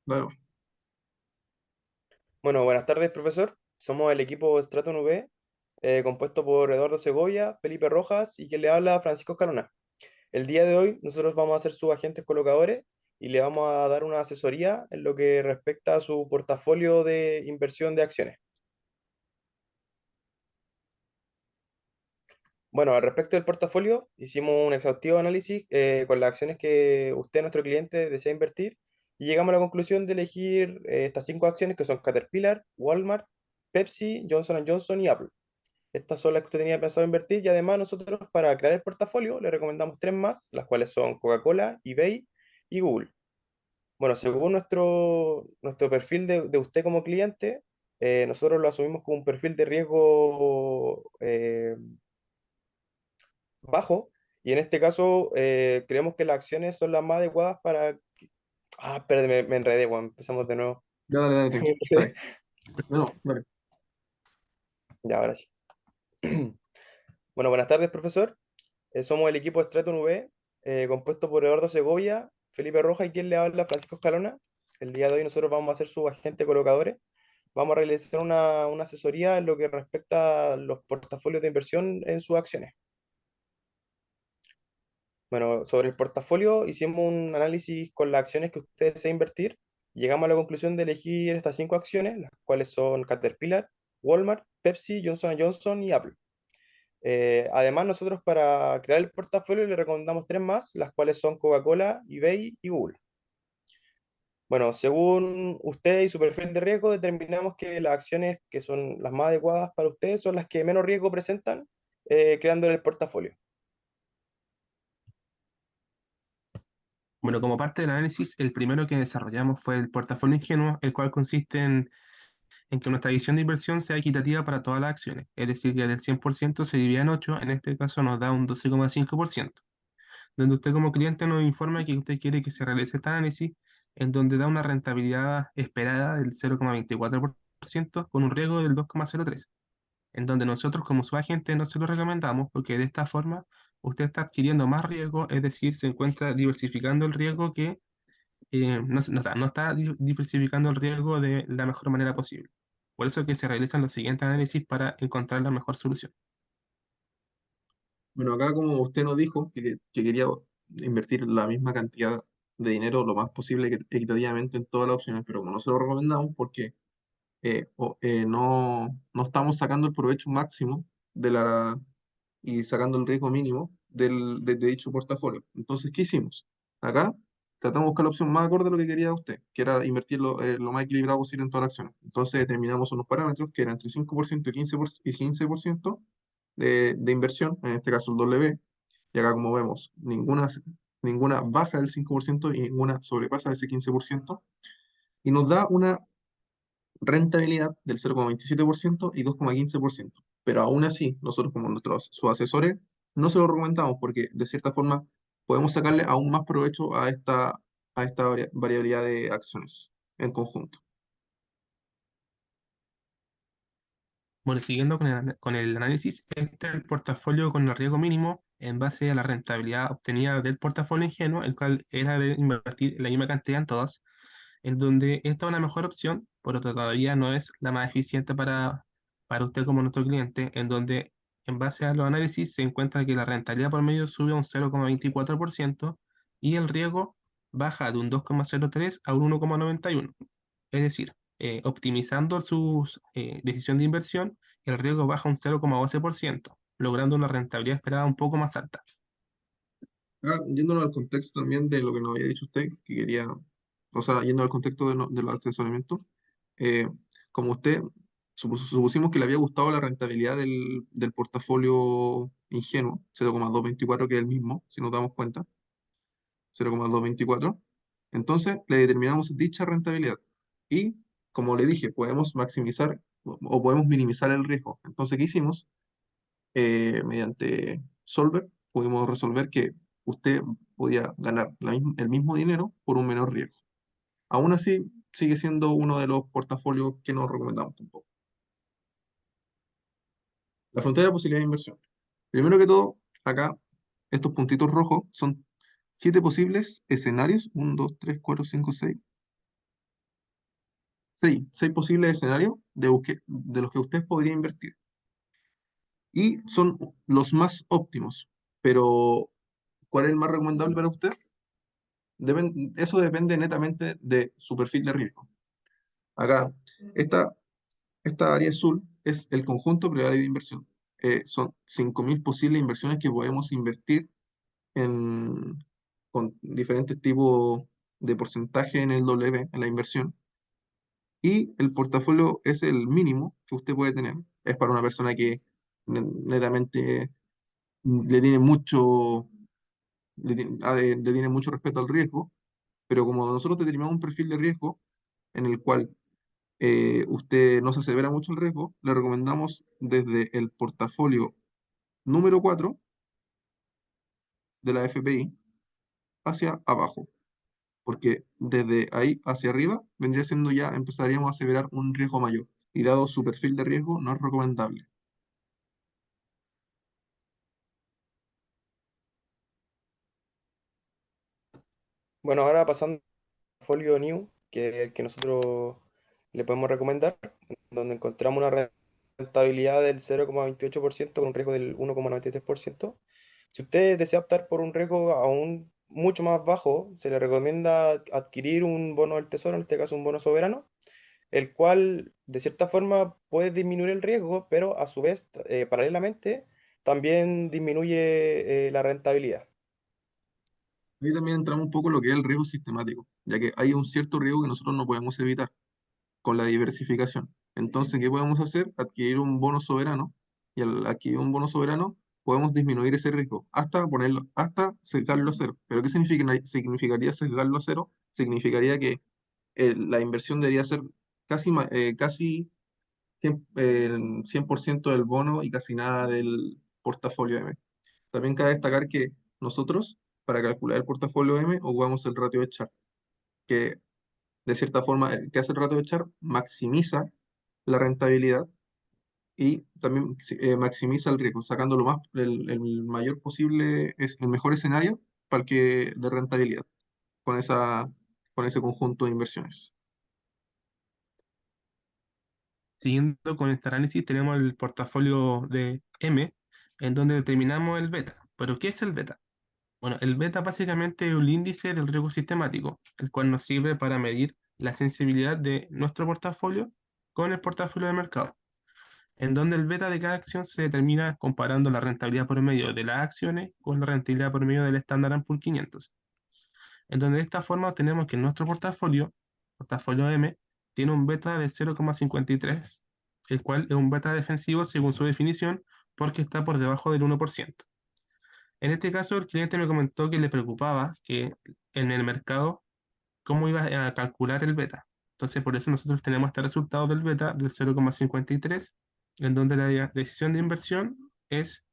Claro. Bueno, buenas tardes, profesor. Somos el equipo Straton V, compuesto por Eduardo Segovia, Felipe Rojas y quien le habla, Francisco Escalona. El día de hoy nosotros vamos a ser sus agentes colocadores y le vamos a dar una asesoría en lo que respecta a su portafolio de inversión de acciones. Bueno, al respecto del portafolio, hicimos un exhaustivo análisis con las acciones que usted, nuestro cliente, desea invertir y llegamos a la conclusión de elegir estas cinco acciones que son Caterpillar, Walmart, Pepsi, Johnson & Johnson y Apple. Estas son las que usted tenía pensado invertir y además nosotros para crear el portafolio le recomendamos tres más, las cuales son Coca-Cola, eBay y Google. Bueno, según nuestro perfil de usted como cliente, nosotros lo asumimos como un perfil de riesgo bajo y en este caso creemos que las acciones son las más adecuadas para... espérate, me enredé, bueno, empezamos de nuevo. Ya, dale, dale, tranquilo. Está bien. No, dale. Ya, ahora sí. Bueno, buenas tardes, profesor. Somos el equipo Straton V, compuesto por Eduardo Segovia, Felipe Roja y quien le habla, Francisco Escalona. El día de hoy nosotros vamos a ser sus agentes colocadores. Vamos a realizar una asesoría en lo que respecta a los portafolios de inversión en sus acciones. Bueno, sobre el portafolio hicimos un análisis con las acciones que usted desea invertir. Llegamos a la conclusión de elegir estas cinco acciones, las cuales son Caterpillar, Walmart, Pepsi, Johnson & Johnson y Apple. Además, nosotros para crear el portafolio le recomendamos tres más, las cuales son Coca-Cola, eBay y Google. Bueno, según usted y su perfil de riesgo, determinamos que las acciones que son las más adecuadas para usted son las que menos riesgo presentan, creando el portafolio. Bueno, como parte del análisis, el primero que desarrollamos fue el portafolio ingenuo, el cual consiste en que nuestra visión de inversión sea equitativa para todas las acciones, es decir, que del 100% se divide en 8, en este caso nos da un 12,5%, donde usted como cliente nos informa que usted quiere que se realice este análisis, en donde da una rentabilidad esperada del 0,24% con un riesgo del 2,03%, en donde nosotros como su agente no se lo recomendamos porque de esta forma usted está adquiriendo más riesgo, es decir, se encuentra diversificando el riesgo que o sea, no está diversificando el riesgo de la mejor manera posible. Por eso que se realizan los siguientes análisis para encontrar la mejor solución. Bueno, acá como usted nos dijo que quería invertir la misma cantidad de dinero lo más posible equitativamente en todas las opciones, pero como no se lo recomendamos porque no estamos sacando el provecho máximo de y sacando el riesgo mínimo de dicho portafolio. Entonces, ¿qué hicimos? Acá tratamos de buscar la opción más acorde a lo que quería usted, que era invertir lo más equilibrado posible en todas las acciones. Entonces, determinamos unos parámetros que eran entre 5% y 15% de inversión, en este caso el W, y acá como vemos, ninguna baja del 5% y ninguna sobrepasa de ese 15%, y nos da una rentabilidad del 0,27% y 2,15%. Pero aún así, nosotros como nuestros sus asesores, no se lo recomendamos porque de cierta forma podemos sacarle aún más provecho a esta variabilidad de acciones en conjunto. Bueno, siguiendo con el análisis, este es el portafolio con el riesgo mínimo en base a la rentabilidad obtenida del portafolio ingenuo, el cual era de invertir la misma cantidad en todas, en donde esta es una mejor opción, pero todavía no es la más eficiente para usted como nuestro cliente, en donde en base a los análisis se encuentra que la rentabilidad por medio sube a un 0,24% y el riesgo baja de un 2,03 a un 1,91. Es decir, optimizando su decisión de inversión, el riesgo baja un 0,12%, logrando una rentabilidad esperada un poco más alta. Yéndonos al contexto también de lo que nos había dicho usted, que quería, o sea, yendo al contexto del asesoramiento, eh, como usted supusimos que le había gustado la rentabilidad del portafolio ingenuo, 0,224, que es el mismo, si nos damos cuenta, 0,224. Entonces le determinamos dicha rentabilidad. Y como le dije, podemos maximizar o podemos minimizar el riesgo. Entonces, ¿qué hicimos? Mediante Solver pudimos resolver que usted podía ganar el mismo dinero por un menor riesgo. Aún así, sigue siendo uno de los portafolios que no recomendamos tampoco. La frontera de posibilidades de inversión. Primero que todo, acá, estos puntitos rojos son 7 posibles escenarios. 1, 2, 3, 4, 5, 6. seis posibles escenarios de los que usted podría invertir. Y son los más óptimos. Pero, ¿cuál es el más recomendable para usted? Eso depende netamente de su perfil de riesgo. Acá, esta, esta área azul es el conjunto primario de inversión. Son 5.000 posibles inversiones que podemos invertir en, con diferentes tipos de porcentaje en el W, en la inversión. Y el portafolio es el mínimo que usted puede tener. Es para una persona que netamente le tiene mucho, le tiene mucho respeto al riesgo, pero como nosotros determinamos un perfil de riesgo en el cual usted no se asevera mucho el riesgo, le recomendamos desde el portafolio número 4 de la FPI hacia abajo, porque desde ahí hacia arriba vendría siendo ya, empezaríamos a aseverar un riesgo mayor, y dado su perfil de riesgo, no es recomendable. Bueno, ahora pasando al folio New, que es el que nosotros le podemos recomendar, donde encontramos una rentabilidad del 0,28% con un riesgo del 1,93%. Si usted desea optar por un riesgo aún mucho más bajo, se le recomienda adquirir un bono del tesoro, en este caso un bono soberano, el cual de cierta forma puede disminuir el riesgo, pero a su vez, paralelamente, también disminuye la rentabilidad. Ahí también entramos un poco en lo que es el riesgo sistemático, ya que hay un cierto riesgo que nosotros no podemos evitar con la diversificación. Entonces, ¿qué podemos hacer? Adquirir un bono soberano, y al adquirir un bono soberano podemos disminuir ese riesgo hasta ponerlo, hasta sesgarlo a cero. ¿Pero qué significaría sesgarlo a cero? Significaría que la inversión debería ser casi 100% del bono y casi nada del portafolio M. También cabe destacar que nosotros, para calcular el portafolio M, ocupamos el ratio de Sharpe, que de cierta forma, el que hace el ratio de Sharpe maximiza la rentabilidad y también maximiza el riesgo, sacando el mayor posible, es el mejor escenario para el que de rentabilidad con con ese conjunto de inversiones. Siguiendo con este análisis, tenemos el portafolio de M, en donde determinamos el beta. ¿Pero qué es el beta? Bueno, el beta básicamente es un índice del riesgo sistemático, el cual nos sirve para medir la sensibilidad de nuestro portafolio con el portafolio de mercado, en donde el beta de cada acción se determina comparando la rentabilidad promedio de las acciones con la rentabilidad promedio del Standard Poor's 500, en donde de esta forma obtenemos que nuestro portafolio M, tiene un beta de 0,53, el cual es un beta defensivo según su definición, porque está por debajo del 1%. En este caso, el cliente me comentó que le preocupaba que en el mercado, cómo iba a calcular el beta. Entonces, por eso nosotros tenemos este resultado del beta del 0,53, en donde la decisión de inversión es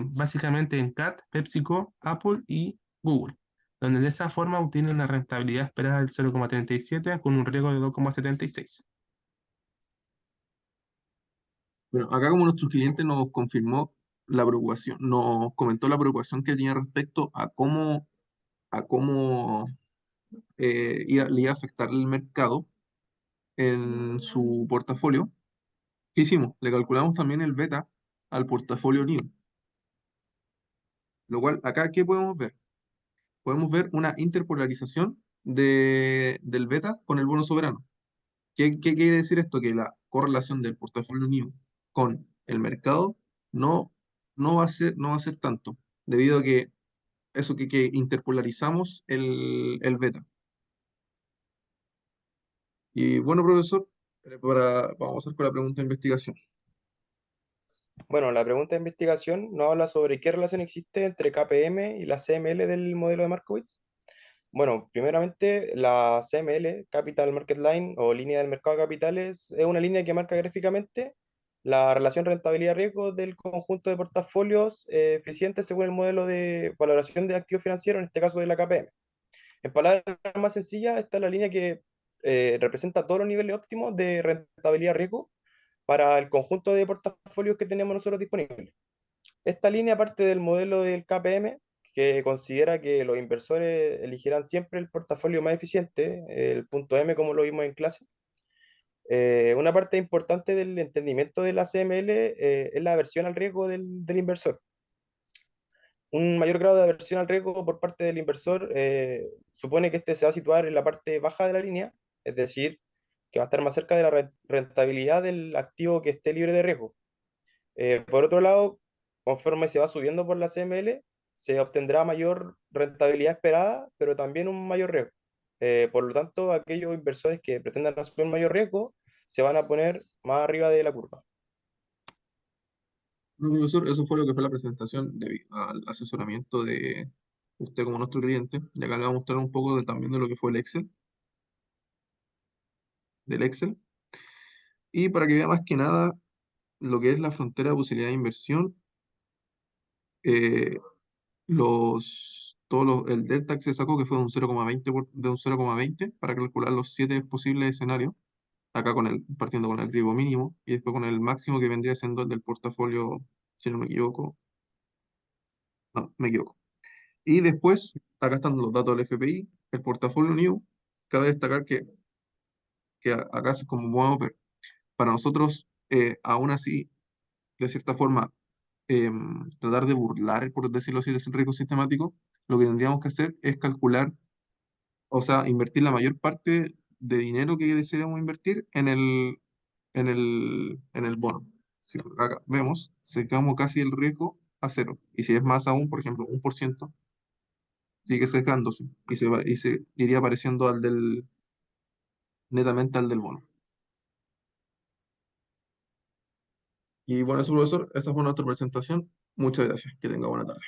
básicamente en CAT, PepsiCo, Apple y Google, donde de esa forma obtienen una rentabilidad esperada del 0,37 con un riesgo de 2,76. Bueno, acá como nuestro cliente nos confirmó la preocupación, nos comentó la preocupación que tenía respecto a cómo le iba a afectar el mercado en su portafolio. ¿Qué hicimos? Le calculamos también el beta al portafolio NIO, lo cual acá, ¿qué podemos ver? Podemos ver una interpolarización del beta con el bono soberano. ¿Qué quiere decir esto? Que la correlación del portafolio NIO con el mercado no, no va a ser tanto, debido a que que interpolarizamos el beta. Y bueno, profesor, vamos a hacer con la pregunta de investigación. Bueno, la pregunta de investigación nos habla sobre qué relación existe entre KPM y la CML del modelo de Markowitz. Bueno, primeramente, la CML, Capital Market Line o línea del mercado de capitales, es una línea que marca gráficamente la relación rentabilidad-riesgo del conjunto de portafolios eficientes según el modelo de valoración de activos financieros, en este caso de la KPM. En palabras más sencillas, esta es la línea que representa todos los niveles óptimos de rentabilidad-riesgo para el conjunto de portafolios que tenemos nosotros disponibles. Esta línea parte del modelo del KPM, que considera que los inversores elegirán siempre el portafolio más eficiente, el punto M como lo vimos en clase, Una parte importante del entendimiento de la CML es la aversión al riesgo del inversor. Un mayor grado de aversión al riesgo por parte del inversor supone que este se va a situar en la parte baja de la línea, es decir, que va a estar más cerca de la rentabilidad del activo que esté libre de riesgo. Por otro lado, conforme se va subiendo por la CML, se obtendrá mayor rentabilidad esperada, pero también un mayor riesgo. Por lo tanto, aquellos inversores que pretendan asumir mayor riesgo se van a poner más arriba de la curva. No, profesor, eso fue lo que fue la presentación debido al asesoramiento de usted como nuestro cliente. Y acá le vamos a mostrar un poco también de lo que fue del Excel. Y para que vea más que nada lo que es la frontera de posibilidad de inversión, eh, el delta que se sacó, que fue de un 0,20 de un 0,20 para calcular los 7 posibles escenarios, acá partiendo con el riesgo mínimo y después con el máximo que vendría siendo el del portafolio, si no me equivoco. No, me equivoco. Y después, acá están los datos del FPI, el portafolio new. Cabe destacar que acá, como podemos ver, para nosotros, aún así, de cierta forma, tratar de burlar, por decirlo así, el riesgo sistemático, lo que tendríamos que hacer es calcular, o sea, invertir la mayor parte de dinero que deseamos invertir en el bono. Si acá vemos, secamos casi el riesgo a cero. Y si es más aún, por ejemplo, 1%, sigue secándose y se iría pareciendo netamente al del bono. Y bueno, eso, profesor, esa fue nuestra presentación. Muchas gracias. Que tenga buena tarde.